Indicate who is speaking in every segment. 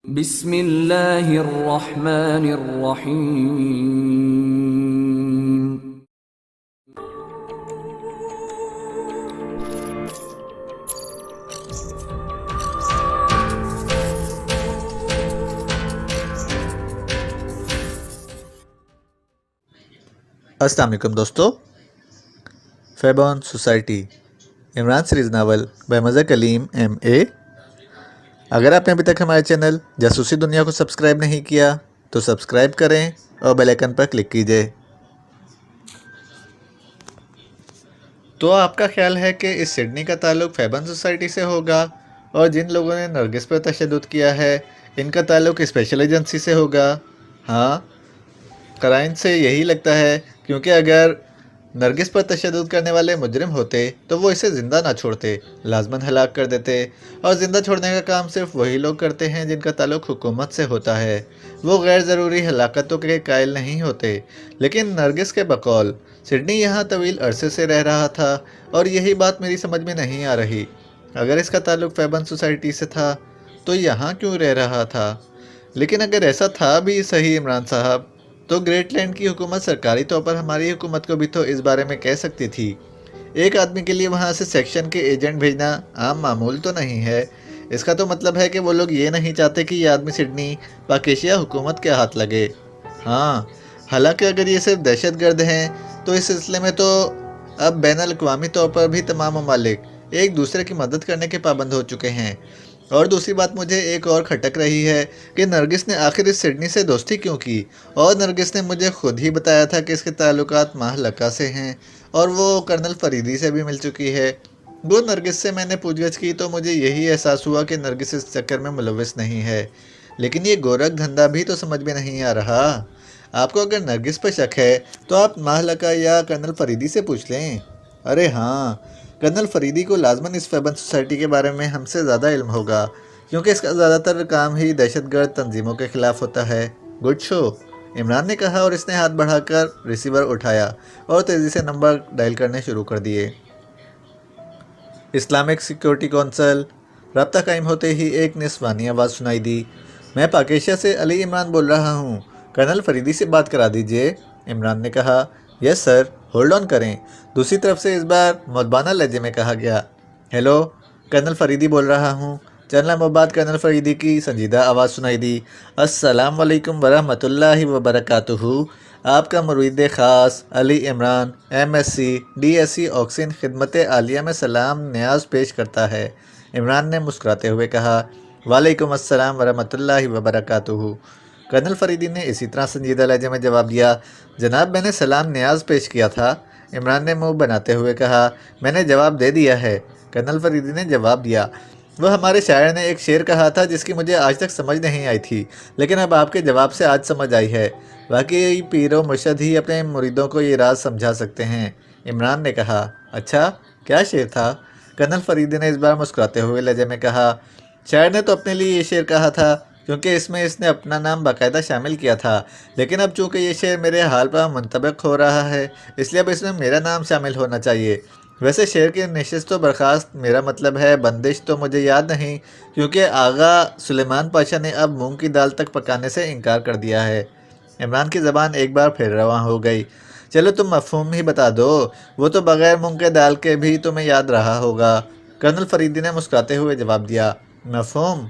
Speaker 1: بسم اللہ الرحمن الرحیم۔
Speaker 2: السلام علیکم دوستو، فیبون سوسائٹی عمران سیریز ناول بمزہ کلیم MA۔ اگر آپ نے ابھی تک ہمارے چینل جاسوسی دنیا کو سبسکرائب نہیں کیا تو سبسکرائب کریں اور بیل آئیکن پر کلک کیجئے۔ تو آپ کا خیال ہے کہ اس سڈنی کا تعلق فیبون سوسائٹی سے ہوگا، اور جن لوگوں نے نرگس پر تشدد کیا ہے ان کا تعلق اسپیشل ایجنسی سے ہوگا؟ ہاں، قرائن سے یہی لگتا ہے، کیونکہ اگر نرگس پر تشدد کرنے والے مجرم ہوتے تو وہ اسے زندہ نہ چھوڑتے، لازماً ہلاک کر دیتے، اور زندہ چھوڑنے کا کام صرف وہی لوگ کرتے ہیں جن کا تعلق حکومت سے ہوتا ہے، وہ غیر ضروری ہلاکتوں کے قائل نہیں ہوتے۔ لیکن نرگس کے بقول سڈنی یہاں طویل عرصے سے رہ رہا تھا، اور یہی بات میری سمجھ میں نہیں آ رہی۔ اگر اس کا تعلق فیبون سوسائٹی سے تھا تو یہاں کیوں رہ رہا تھا؟ لیکن اگر ایسا تھا بھی صحیح عمران صاحب، تو گریٹ لینڈ کی حکومت سرکاری طور پر ہماری حکومت کو بھی تو اس بارے میں کہہ سکتی تھی۔ ایک آدمی کے لیے وہاں سے سیکشن کے ایجنٹ بھیجنا عام معمول تو نہیں ہے۔ اس کا تو مطلب ہے کہ وہ لوگ یہ نہیں چاہتے کہ یہ آدمی سڈنی پاکیشیا حکومت کے ہاتھ لگے۔ ہاں، حالانکہ اگر یہ صرف دہشت گرد ہیں تو اس سلسلے میں تو اب بین الاقوامی طور پر بھی تمام ممالک ایک دوسرے کی مدد کرنے کے پابند ہو چکے ہیں۔ اور دوسری بات مجھے ایک اور کھٹک رہی ہے کہ نرگس نے آخر اس سڈنی سے دوستی کیوں کی، اور نرگس نے مجھے خود ہی بتایا تھا کہ اس کے تعلقات مہلکہ سے ہیں، اور وہ کرنل فریدی سے بھی مل چکی ہے۔ وہ نرگس سے میں نے پوچھ گچھ کی تو مجھے یہی احساس ہوا کہ نرگس اس چکر میں ملوث نہیں ہے، لیکن یہ گورکھ دھندا بھی تو سمجھ میں نہیں آ رہا۔ آپ کو اگر نرگس پر شک ہے تو آپ مہلکہ یا کرنل فریدی سے پوچھ لیں۔ ارے ہاں، کرنل فریدی کو لازماً اس فیبون سوسائٹی کے بارے میں ہم سے زیادہ علم ہوگا، کیونکہ اس کا زیادہ تر کام ہی دہشت گرد تنظیموں کے خلاف ہوتا ہے۔ گڈ شو، عمران نے کہا، اور اس نے ہاتھ بڑھا کر ریسیور اٹھایا اور تیزی سے نمبر ڈائل کرنے شروع کر دیے۔ Islamic security council. رابطہ قائم ہوتے ہی ایک نسوانی آواز سنائی دی۔ میں پاکیشیا سے علی عمران بول رہا ہوں، کرنل فریدی سے بات کرا دیجئے۔ عمران نے کہا، یس سر، ہولڈ آن کریں۔ دوسری طرف سے اس بار مدبانہ لہجے میں کہا گیا، ہیلو، کرنل فریدی بول رہا ہوں۔ چندلہ بعد کرنل فریدی کی سنجیدہ آواز سنائی دی، السلام علیکم ورحمۃ اللہ وبرکاتہ۔ آپ کا مرید خاص علی عمران MSc DSc آکسین خدمت عالیہ میں سلام نیاز پیش کرتا ہے۔ عمران نے مسکراتے ہوئے کہا، وعلیکم السلام ورحمۃ اللہ وبرکاتہ۔ کرنل فریدی نے اسی طرح سنجیدہ لہجے میں جواب دیا، جناب میں نے سلام نیاز پیش کیا تھا۔ عمران نے منہ بناتے ہوئے کہا، میں نے جواب دے دیا ہے۔ کرنل فریدی نے جواب دیا، وہ ہمارے شاعر نے ایک شعر کہا تھا جس کی مجھے آج تک سمجھ نہیں آئی تھی، لیکن اب آپ کے جواب سے آج سمجھ آئی ہے۔ واقعی پیر و مرشد ہی اپنے مریدوں کو یہ راز سمجھا سکتے ہیں۔ عمران نے کہا، اچھا، کیا شعر تھا؟ کرنل فریدی نے اس بار مسکراتے ہوئے لہجے میں کہا، شاعر نے تو اپنے لیے یہ شعر کہا تھا کیونکہ اس میں اس نے اپنا نام باقاعدہ شامل کیا تھا، لیکن اب چونکہ یہ شعر میرے حال پر منطبق ہو رہا ہے، اس لیے اب اس میں میرا نام شامل ہونا چاہیے۔ ویسے شعر کی نشست و برخاست میرا مطلب ہے، بندش تو مجھے یاد نہیں، کیونکہ آغا سلیمان پاشا نے اب مونگ کی دال تک پکانے سے انکار کر دیا ہے۔ عمران کی زبان ایک بار پھر رواں ہو گئی، چلو تم مفہوم ہی بتا دو، وہ تو بغیر مونگ کے دال کے بھی تمہیں یاد رہا ہوگا۔ کرنل فریدی نے مسکراتے ہوئے جواب دیا، مفہوم؟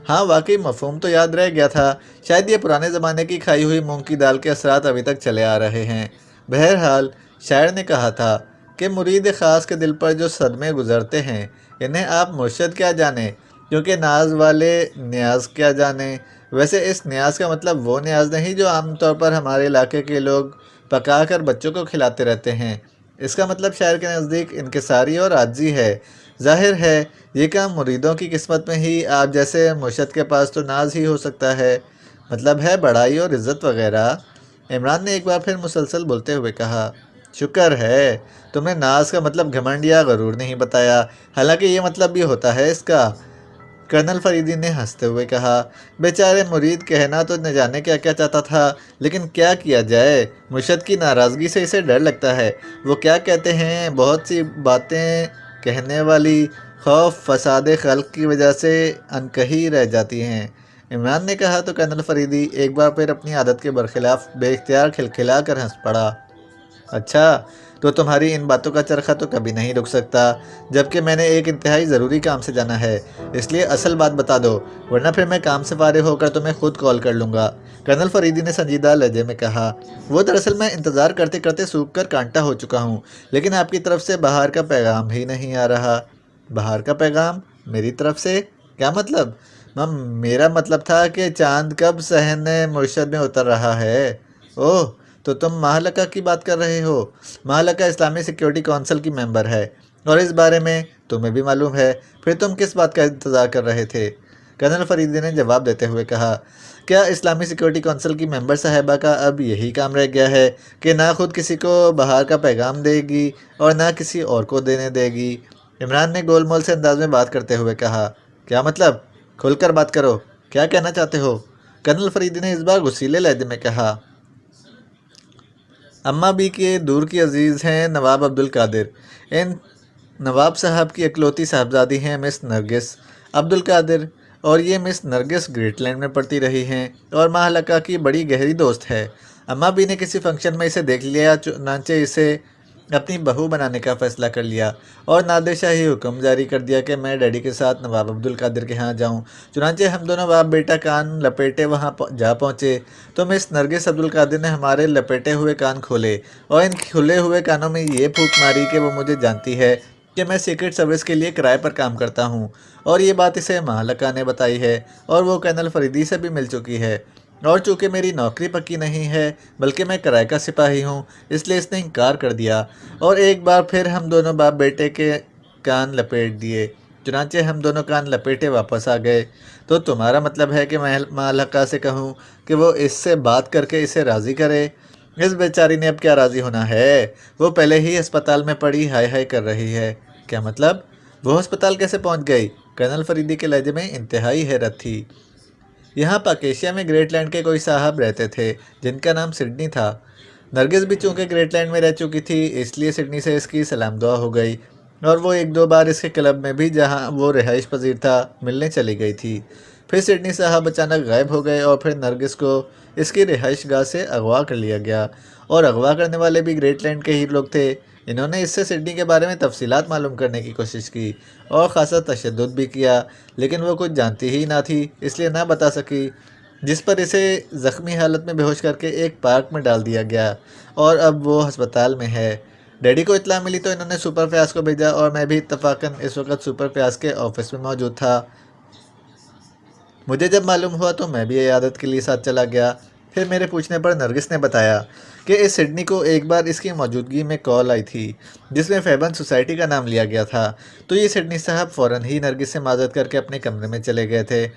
Speaker 2: ہاں واقعی مفہوم تو یاد رہ گیا تھا، شاید یہ پرانے زمانے کی کھائی ہوئی مونگ کی دال کے اثرات ابھی تک چلے آ رہے ہیں۔ بہرحال شاعر نے کہا تھا کہ مرید خاص کے دل پر جو صدمے گزرتے ہیں انہیں آپ مرشد کیا جانیں، کیونکہ ناز والے نیاز کیا جانیں۔ ویسے اس نیاز کا مطلب وہ نیاز نہیں جو عام طور پر ہمارے علاقے کے لوگ پکا کر بچوں کو کھلاتے رہتے ہیں۔ اس کا مطلب شاعر کے نزدیک انکساری اور عاجزی ہے۔ ظاہر ہے یہ کام مریدوں کی قسمت میں ہی آپ جیسے مرشد کے پاس تو ناز ہی ہو سکتا ہے، مطلب ہے بڑائی اور عزت وغیرہ۔ عمران نے ایک بار پھر مسلسل بولتے ہوئے کہا، شکر ہے تم نے ناز کا مطلب گھمنڈ یا غرور نہیں بتایا، حالانکہ یہ مطلب بھی ہوتا ہے اس کا۔ کرنل فریدی نے ہنستے ہوئے کہا، بیچارے مرید کہنا تو نہ جانے کیا کیا چاہتا تھا، لیکن کیا کیا جائے، مرشد کی ناراضگی سے اسے ڈر لگتا ہے۔ وہ کیا کہتے ہیں، بہت سی باتیں کہنے والی خوف فساد خلق کی وجہ سے انکہی رہ جاتی ہیں۔ عمران نے کہا تو کرنل فریدی ایک بار پھر اپنی عادت کے برخلاف بے اختیار کھلکھلا کر ہنس پڑا۔ اچھا، تو تمہاری ان باتوں کا چرخہ تو کبھی نہیں رک سکتا، جبکہ میں نے ایک انتہائی ضروری کام سے جانا ہے، اس لیے اصل بات بتا دو، ورنہ پھر میں کام سے فارغ ہو کر تمہیں خود کال کر لوں گا، کرنل فریدی نے سنجیدہ لہجے میں کہا۔ وہ دراصل میں انتظار کرتے کرتے سوکھ کر کانٹا ہو چکا ہوں، لیکن آپ کی طرف سے بہار کا پیغام ہی نہیں آ رہا۔ بہار کا پیغام؟ میری طرف سے؟ کیا مطلب؟ میرا مطلب تھا کہ چاند کب صحن مرشد میں اتر رہا ہے؟ اوہ، تو تم مہلکہ کی بات کر رہے ہو۔ مہلکہ اسلامی سیکیورٹی کونسل کی ممبر ہے، اور اس بارے میں تمہیں بھی معلوم ہے، پھر تم کس بات کا انتظار کر رہے تھے؟ کرنل فریدی نے جواب دیتے ہوئے کہا، کیا اسلامی سیکیورٹی کونسل کی ممبر صاحبہ کا اب یہی کام رہ گیا ہے کہ نہ خود کسی کو بہار کا پیغام دے گی اور نہ کسی اور کو دینے دے گی؟ عمران نے گول مول سے انداز میں بات کرتے ہوئے کہا، کیا مطلب؟ کھل کر بات کرو، کیا کہنا چاہتے ہو؟ کرنل فریدی نے اس بار غصیلے لہجے میں کہا۔ اماں بھی کے دور کی عزیز ہیں نواب عبدالقادر، ان نواب صاحب کی اکلوتی صاحبزادی ہیں مس نرگس عبدالقادر، اور یہ مس نرگس گریٹ لینڈ میں پڑھتی رہی ہیں اور مہلکہ کی بڑی گہری دوست ہے۔ اماں بھی نے کسی فنکشن میں اسے دیکھ لیا، چنانچہ اسے اپنی بہو بنانے کا فیصلہ کر لیا اور نادر شاہی حکم جاری کر دیا کہ میں ڈیڈی کے ساتھ نواب عبدالقادر کے ہاں جاؤں۔ چنانچہ ہم دونوں باپ بیٹا کان لپیٹے وہاں جا پہنچے تو مس نرگس عبدالقادر نے ہمارے لپیٹے ہوئے کان کھولے اور ان کھلے ہوئے کانوں میں یہ پھونک ماری کہ وہ مجھے جانتی ہے کہ میں سیکرٹ سروس کے لیے کرائے پر کام کرتا ہوں، اور یہ بات اسے مہلکہ نے بتائی ہے، اور وہ کرنل فریدی سے بھی مل چکی ہے، اور چونکہ میری نوکری پکی نہیں ہے بلکہ میں کرائے کا سپاہی ہوں، اس لیے اس نے انکار کر دیا، اور ایک بار پھر ہم دونوں باپ بیٹے کے کان لپیٹ دیے۔ چنانچہ ہم دونوں کان لپیٹے واپس آ گئے۔ تو تمہارا مطلب ہے کہ میں مہلکہ سے کہوں کہ وہ اس سے بات کر کے اسے راضی کرے؟ اس بیچاری نے اب کیا راضی ہونا ہے، وہ پہلے ہی ہسپتال میں پڑی ہائے ہائے کر رہی ہے۔ کیا مطلب؟ وہ ہسپتال کیسے پہنچ گئی؟ کرنل فریدی کے لہجے میں انتہائی حیرت تھی۔ یہاں پاکیشیا میں گریٹ لینڈ کے کوئی صاحب رہتے تھے جن کا نام سڈنی تھا۔ نرگس بھی چونکہ گریٹ لینڈ میں رہ چکی تھی، اس لیے سڈنی سے اس کی سلام دعا ہو گئی، اور وہ ایک دو بار اس کے کلب میں بھی، جہاں وہ رہائش پذیر تھا، ملنے چلی گئی تھی۔ پھر سڈنی صاحب اچانک غائب ہو گئے اور پھر نرگس کو اس کی رہائش گاہ سے اغوا کر لیا گیا، اور اغوا کرنے والے بھی گریٹ لینڈ کے ہی لوگ تھے۔ انہوں نے اس سے سڈنی کے بارے میں تفصیلات معلوم کرنے کی کوشش کی اور خاصا تشدد بھی کیا، لیکن وہ کچھ جانتی ہی نہ تھی، اس لیے نہ بتا سکی، جس پر اسے زخمی حالت میں بے ہوش کر کے ایک پارک میں ڈال دیا گیا، اور اب وہ ہسپتال میں ہے۔ ڈیڈی کو اطلاع ملی تو انہوں نے سپر فیاض کو بھیجا، اور میں بھی اتفاقاً اس وقت سپر فیاض کے آفس میں موجود تھا۔ مجھے جب معلوم ہوا تو میں بھی عیادت کے لیے ساتھ چلا گیا۔ پھر میرے پوچھنے پر نرگس نے بتایا کہ اس سڈنی کو ایک بار اس کی موجودگی میں کال آئی تھی جس میں فیبن سوسائٹی کا نام لیا گیا تھا، تو یہ سڈنی صاحب فوراً ہی نرگس سے معذرت کر کے اپنے کمرے میں چلے گئے تھے۔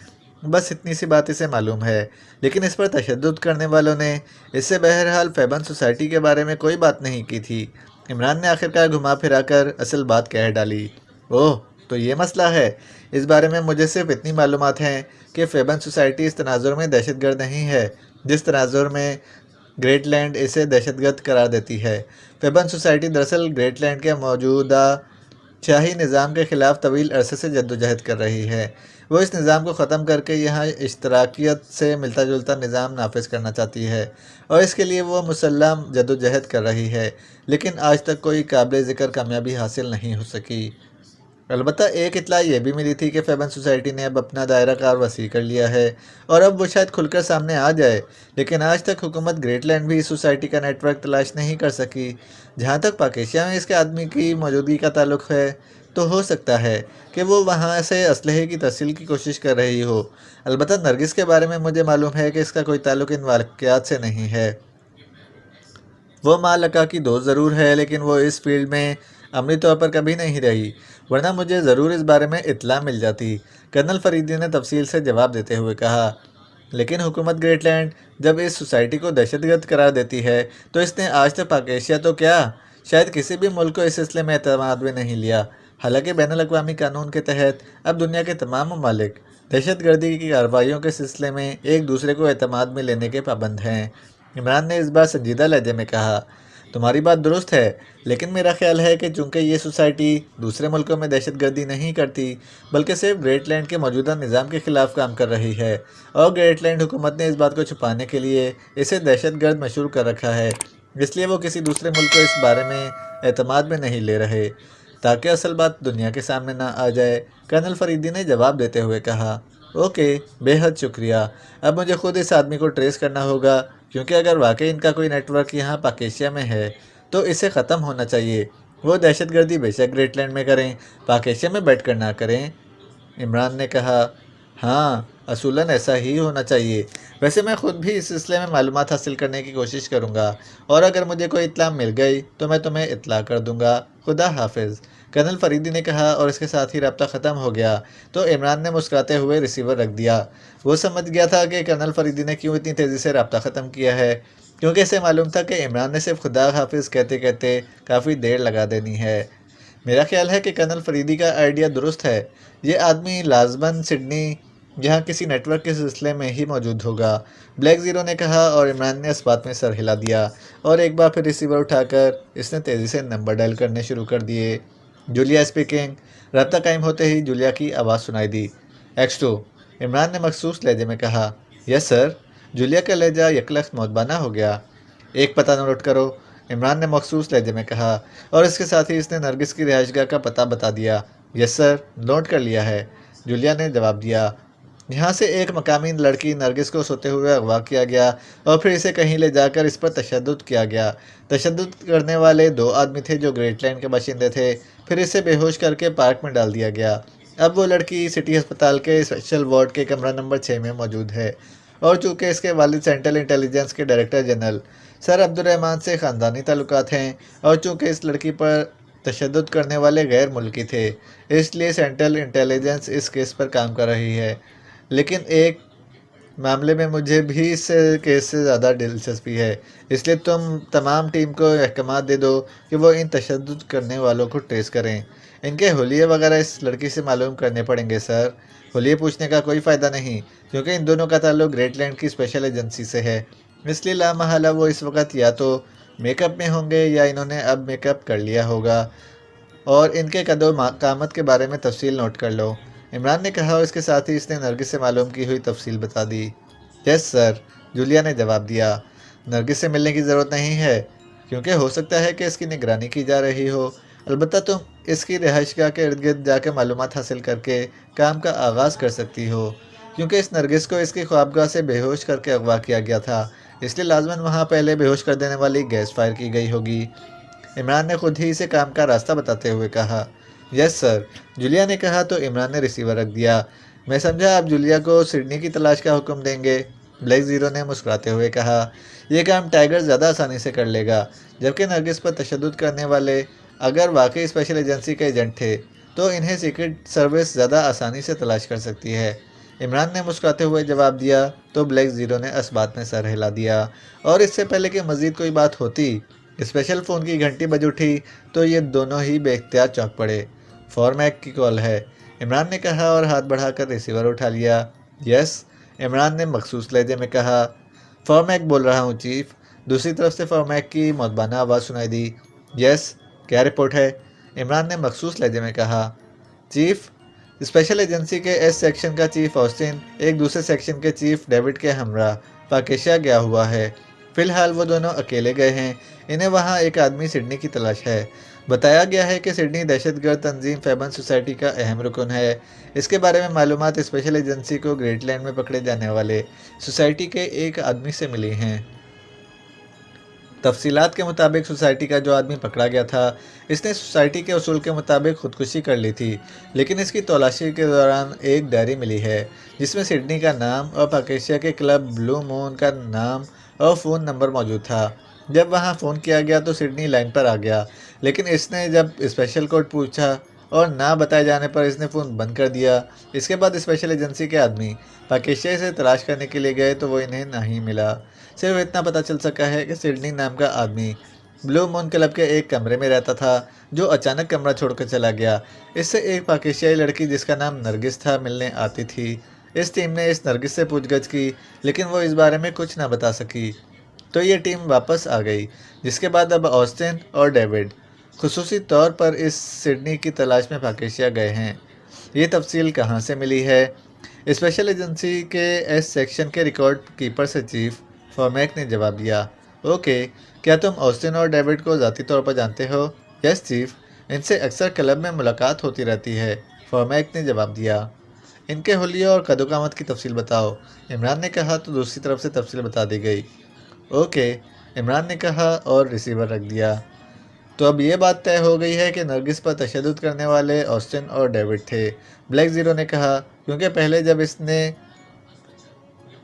Speaker 2: بس اتنی سی بات اسے معلوم ہے، لیکن اس پر تشدد کرنے والوں نے اس سے بہرحال فیبن سوسائٹی کے بارے میں کوئی بات نہیں کی تھی۔ عمران نے آخرکار گھما پھرا کر اصل بات کہہ ڈالی۔ اوہ، تو یہ مسئلہ ہے۔ اس بارے میں مجھے صرف اتنی معلومات ہیں کہ فیبن سوسائٹی اس تناظر میں دہشت گرد نہیں ہے جس تناظر میں گریٹ لینڈ اسے دہشت گرد قرار دیتی ہے۔ فیبن سوسائٹی دراصل گریٹ لینڈ کے موجودہ شاہی نظام کے خلاف طویل عرصے سے جدوجہد کر رہی ہے۔ وہ اس نظام کو ختم کر کے یہاں اشتراکیت سے ملتا جلتا نظام نافذ کرنا چاہتی ہے، اور اس کے لیے وہ مسلح جدوجہد کر رہی ہے، لیکن آج تک کوئی قابل ذکر کامیابی حاصل نہیں ہو سکی۔ البتہ ایک اطلاع یہ بھی ملی تھی کہ فیبن سوسائٹی نے اب اپنا دائرہ کار وسیع کر لیا ہے، اور اب وہ شاید کھل کر سامنے آ جائے، لیکن آج تک حکومت گریٹ لینڈ بھی اس سوسائٹی کا نیٹ ورک تلاش نہیں کر سکی۔ جہاں تک پاکیشیا میں اس کے آدمی کی موجودگی کا تعلق ہے تو ہو سکتا ہے کہ وہ وہاں سے اسلحے کی ترسیل کی کوشش کر رہی ہو۔ البتہ نرگس کے بارے میں مجھے معلوم ہے کہ اس کا کوئی تعلق ان واقعات سے نہیں ہے۔ وہ مہلکہ کی دوست ضرور ہے، لیکن وہ اس فیلڈ میں عملی طور پر کبھی نہیں رہی، ورنہ مجھے ضرور اس بارے میں اطلاع مل جاتی، کرنل فریدی نے تفصیل سے جواب دیتے ہوئے کہا۔ لیکن حکومت گریٹ لینڈ جب اس سوسائٹی کو دہشت گرد قرار دیتی ہے تو اس نے آج تک پاکیشیا تو کیا، شاید کسی بھی ملک کو اس سلسلے میں اعتماد میں نہیں لیا، حالانکہ بین الاقوامی قانون کے تحت اب دنیا کے تمام ممالک دہشت گردی کی کارروائیوں کے سلسلے میں ایک دوسرے کو اعتماد میں لینے کے پابند ہیں۔ عمران نے اس بار سنجیدہ لہجے میں کہا، تمہاری بات درست ہے، لیکن میرا خیال ہے کہ چونکہ یہ سوسائٹی دوسرے ملکوں میں دہشت گردی نہیں کرتی بلکہ صرف گریٹ لینڈ کے موجودہ نظام کے خلاف کام کر رہی ہے، اور گریٹ لینڈ حکومت نے اس بات کو چھپانے کے لیے اسے دہشت گرد مشہور کر رکھا ہے، اس لیے وہ کسی دوسرے ملک کو اس بارے میں اعتماد میں نہیں لے رہے تاکہ اصل بات دنیا کے سامنے نہ آ جائے۔ کرنل فریدی نے جواب دیتے ہوئے کہا، اوکے، بے حد شکریہ، اب مجھے خود اس آدمی کو ٹریس کرنا ہوگا، کیونکہ اگر واقعی ان کا کوئی نیٹ ورک یہاں پاک ایشیا میں ہے تو اسے ختم ہونا چاہیے۔ وہ دہشت گردی بے شک گریٹ لینڈ میں کریں، پاک ایشیا میں بیٹھ کر نہ کریں۔ عمران نے کہا، ہاں، اصولاً ایسا ہی ہونا چاہیے۔ ویسے میں خود بھی اس سلسلے میں معلومات حاصل کرنے کی کوشش کروں گا، اور اگر مجھے کوئی اطلاع مل گئی تو میں تمہیں اطلاع کر دوں گا۔ خدا حافظ، کرنل فریدی نے کہا، اور اس کے ساتھ ہی رابطہ ختم ہو گیا تو عمران نے مسکراتے ہوئے ریسیور رکھ دیا۔ وہ سمجھ گیا تھا کہ کرنل فریدی نے کیوں اتنی تیزی سے رابطہ ختم کیا ہے، کیونکہ اسے معلوم تھا کہ عمران نے صرف خدا حافظ کہتے کہتے کافی دیر لگا دینی ہے۔ میرا خیال ہے کہ کرنل فریدی کا آئیڈیا درست ہے، یہ آدمی لازماً سڈنی یہاں کسی نیٹ ورک کے سلسلے میں ہی موجود ہوگا، بلیک زیرو نے کہا، اور عمران نے اس بات میں سر ہلا دیا، اور ایک بار پھر ریسیور اٹھا کر اس نے تیزی سے نمبر ڈائل کرنے شروع کر دیے۔ Julia speaking. رابطہ قائم ہوتے ہی جولیا کی آواز سنائی دی۔ X2۔ عمران نے مخصوص لہجے میں کہا، یس سر۔ جولیا کا لہجہ یکلخت مودبانہ ہو گیا۔ ایک پتہ نوٹ کرو، عمران نے مخصوص لہجے میں کہا، اور اس کے ساتھ ہی اس نے نرگس کی رہائش گاہ کا پتہ بتا دیا۔ یس سر، نوٹ کر لیا ہے، جولیا نے جواب دیا۔ یہاں سے ایک مقامی لڑکی نرگس کو سوتے ہوئے اغوا کیا گیا اور پھر اسے کہیں لے جا کر اس پر تشدد کیا گیا۔ تشدد کرنے والے 2 آدمی تھے جو گریٹ لینڈ کے باشندے تھے، پھر اسے بے ہوش کر کے پارک میں ڈال دیا گیا۔ اب وہ لڑکی سٹی ہسپتال کے اسپیشل وارڈ کے کمرہ نمبر 6 میں موجود ہے، اور چونکہ اس کے والد سینٹرل انٹیلیجنس کے ڈائریکٹر جنرل سر عبدالرحمان سے خاندانی تعلقات ہیں، اور چونکہ اس لڑکی پر تشدد کرنے والے غیر ملکی تھے، اس لیے سینٹرل انٹیلیجنس اس کیس پر کام کر رہی ہے۔ لیکن ایک معاملے میں مجھے بھی اس کیس سے زیادہ دلچسپی ہے، اس لیے تم تمام ٹیم کو احکامات دے دو کہ وہ ان تشدد کرنے والوں کو ٹریس کریں۔ ان کے حلیے وغیرہ اس لڑکی سے معلوم کرنے پڑیں گے سر۔ حلیے پوچھنے کا کوئی فائدہ نہیں، کیونکہ ان دونوں کا تعلق گریٹ لینڈ کی اسپیشل ایجنسی سے ہے، اس لیے لامحالہ وہ اس وقت یا تو میک اپ میں ہوں گے یا انہوں نے اب میک اپ کر لیا ہوگا، اور ان کے قد و قامت کے بارے میں تفصیل نوٹ کر لو، عمران نے کہا، اور اس کے ساتھ ہی اس نے نرگس سے معلوم کی ہوئی تفصیل بتا دی۔ یس سر، جولیا نے جواب دیا۔ نرگس سے ملنے کی ضرورت نہیں ہے، کیونکہ ہو سکتا ہے کہ اس کی نگرانی کی جا رہی ہو، البتہ تم اس کی رہائش گاہ کے ارد گرد جا کے معلومات حاصل کر کے کام کا آغاز کر سکتی ہو، کیونکہ اس نرگس کو اس کی خوابگاہ سے بے ہوش کر کے اغوا کیا گیا تھا، اس لیے لازماً وہاں پہلے بے ہوش کر دینے والی گیس فائر کی گئی ہوگی۔ عمران نے خود ہی اسے کام کا راستہ بتاتے ہوئے کہا۔ یس سر، جولیا نے کہا، تو عمران نے ریسیور رکھ دیا۔ میں سمجھا آپ جولیا کو سڈنی کی تلاش کا حکم دیں گے، بلیک زیرو نے مسکراتے ہوئے کہا۔ یہ کام ٹائیگر زیادہ آسانی سے کر لے گا، جبکہ نرگس پر تشدد کرنے والے اگر واقعی اسپیشل ایجنسی کے ایجنٹ تھے تو انہیں سیکرٹ سروس زیادہ آسانی سے تلاش کر سکتی ہے، عمران نے مسکراتے ہوئے جواب دیا، تو بلیک زیرو نے اس بات میں سر ہلا دیا، اور اس سے پہلے کہ مزید کوئی بات ہوتی اسپیشل فون کی گھنٹی بج اٹھی تو یہ دونوں ہی بے اختیار چونک پڑے۔ فارمیک کی کال ہے، عمران نے کہا، اور ہاتھ بڑھا کر ریسیور اٹھا لیا۔ یس، عمران نے مخصوص لہجے میں کہا۔ فارمیک بول رہا ہوں چیف، دوسری طرف سے فارمیک کی مودبانہ آواز سنائی دی۔ یس، کیا رپورٹ ہے؟ عمران نے مخصوص لہجے میں کہا۔ چیف، اسپیشل ایجنسی کے ایس سیکشن کا چیف آسٹن ایک دوسرے سیکشن کے چیف ڈیوڈ کے ہمراہ پاک ایشیا گیا ہوا ہے، فی الحال وہ دونوں اکیلے گئے ہیں، انہیں وہاں ایک آدمی سڈنی کی تلاش ہے۔ بتایا گیا ہے کہ سڈنی دہشت گرد تنظیم فیبن سوسائٹی کا اہم رکن ہے، اس کے بارے میں معلومات اسپیشل ایجنسی کو گریٹ لینڈ میں پکڑے جانے والے سوسائٹی کے ایک آدمی سے ملی ہیں۔ تفصیلات کے مطابق سوسائٹی کا جو آدمی پکڑا گیا تھا اس نے سوسائٹی کے اصول کے مطابق خودکشی کر لی تھی، لیکن اس کی تلاشی کے دوران ایک ڈائری ملی ہے جس میں سڈنی کا نام اور پاک ایشیا کے کلب بلو مون کا نام اور فون نمبر موجود تھا۔ جب وہاں فون کیا گیا تو سڈنی لائن پر آ گیا، لیکن اس نے جب اسپیشل کوڈ پوچھا اور نہ بتائے جانے پر اس نے فون بند کر دیا۔ اس کے بعد اسپیشل ایجنسی کے آدمی پاک ایشیا سے تلاش کرنے کے لیے گئے تو وہ انہیں نہیں ملا، صرف اتنا پتہ چل سکا ہے کہ سڈنی نام کا آدمی بلو مون کلب کے ایک کمرے میں رہتا تھا جو اچانک کمرہ چھوڑ کر چلا گیا۔ اس سے ایک پاک ایشیائی لڑکی جس کا نام نرگس تھا ملنے آتی تھی۔ اس ٹیم نے اس نرگس سے پوچھ گچھ کی، لیکن وہ اس بارے میں کچھ نہ بتا سکی۔ تو یہ ٹیم واپس آ گئی، جس کے بعد اب آسٹن اور ڈیوڈ خصوصی طور پر اس سڈنی کی تلاش میں پاکیشیا گئے ہیں۔ یہ تفصیل کہاں سے ملی ہے؟ اسپیشل ایجنسی کے ایس سیکشن کے ریکارڈ کیپر سے چیف فارمیک نے جواب دیا، اوکے، کیا تم آسٹن اور ڈیوڈ کو ذاتی طور پر جانتے ہو؟ یس چیف، ان سے اکثر کلب میں ملاقات ہوتی رہتی ہے، فارمیک نے جواب دیا۔ ان کے حلیے اور قد و قامت کی تفصیل بتاؤ، عمران نے کہا تو دوسری طرف سے تفصیل بتا دی گئی۔ اوکے، عمران نے کہا اور ریسیور رکھ دیا۔ تو اب یہ بات طے ہو گئی ہے کہ نرگس پر تشدد کرنے والے آسٹن اور ڈیوڈ تھے، بلیک زیرو نے کہا، کیونکہ پہلے جب اس نے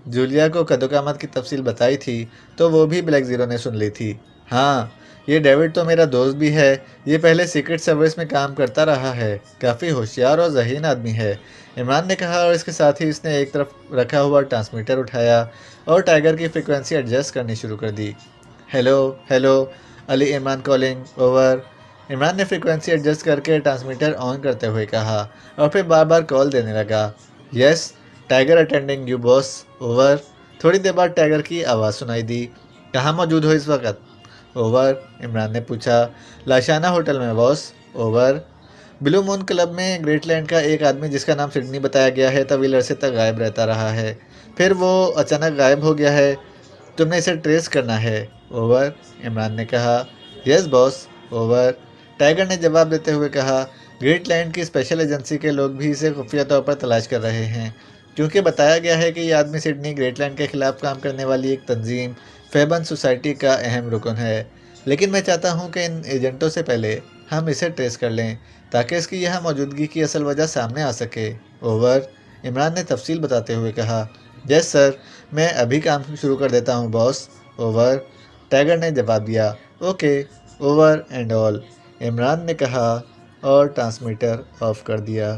Speaker 2: جولیا کو قد و قامت کی تفصیل بتائی تھی تو وہ بھی بلیک زیرو نے سن لی تھی۔ ہاں، یہ ڈیوڈ تو میرا دوست بھی ہے، یہ پہلے سیکرٹ سروس میں کام کرتا رہا ہے، کافی ہوشیار اور ذہین آدمی ہے، عمران نے کہا، اور اس کے ساتھ ہی اس نے ایک طرف رکھا ہوا ٹرانسمیٹر اٹھایا اور ٹائیگر کی فریکوینسی ایڈجسٹ کرنی شروع کر دی۔ Hello hello, Ali Imran calling, over. Imran نے فریکوینسی ایڈجسٹ کر کے ٹرانسمیٹر آن کرتے ہوئے کہا اور پھر بار بار کال دینے لگا۔ Yes, Tiger attending you boss, over. تھوڑی دیر بعد ٹائیگر کی آواز سنائی دی، کہاں موجود ہو اس وقت؟ اوور، عمران نے پوچھا۔ لاشانہ ہوٹل میں باس، اوور۔ بلو مون کلب میں گریٹ لینڈ کا ایک آدمی جس کا نام سڈنی بتایا گیا ہے طویل عرصے تک غائب رہتا رہا ہے، پھر وہ اچانک غائب ہو گیا ہے، تم نے اسے ٹریس کرنا ہے، اوور، عمران نے کہا۔ یس باس، اوور، ٹائیگر نے جواب دیتے ہوئے کہا، گریٹ لینڈ کی اسپیشل ایجنسی کے لوگ بھی اسے خفیہ طور پر تلاش کر رہے ہیں، کیونکہ بتایا گیا ہے کہ یہ آدمی سڈنی گریٹ لینڈ کے خلاف کام کرنے والی ایک تنظیم فیبن سوسائٹی کا اہم رکن ہے، لیکن میں چاہتا ہوں کہ ان ایجنٹوں سے پہلے ہم اسے ٹریس کر لیں تاکہ اس کی یہاں موجودگی کی اصل وجہ سامنے آ سکے، اوور، عمران نے تفصیل بتاتے ہوئے کہا۔ یس سر، میں ابھی کام شروع کر دیتا ہوں باس، اوور، ٹائیگر نے جواب دیا۔ Okay, over and all, Imran نے کہا اور ٹرانسمیٹر آف کر دیا۔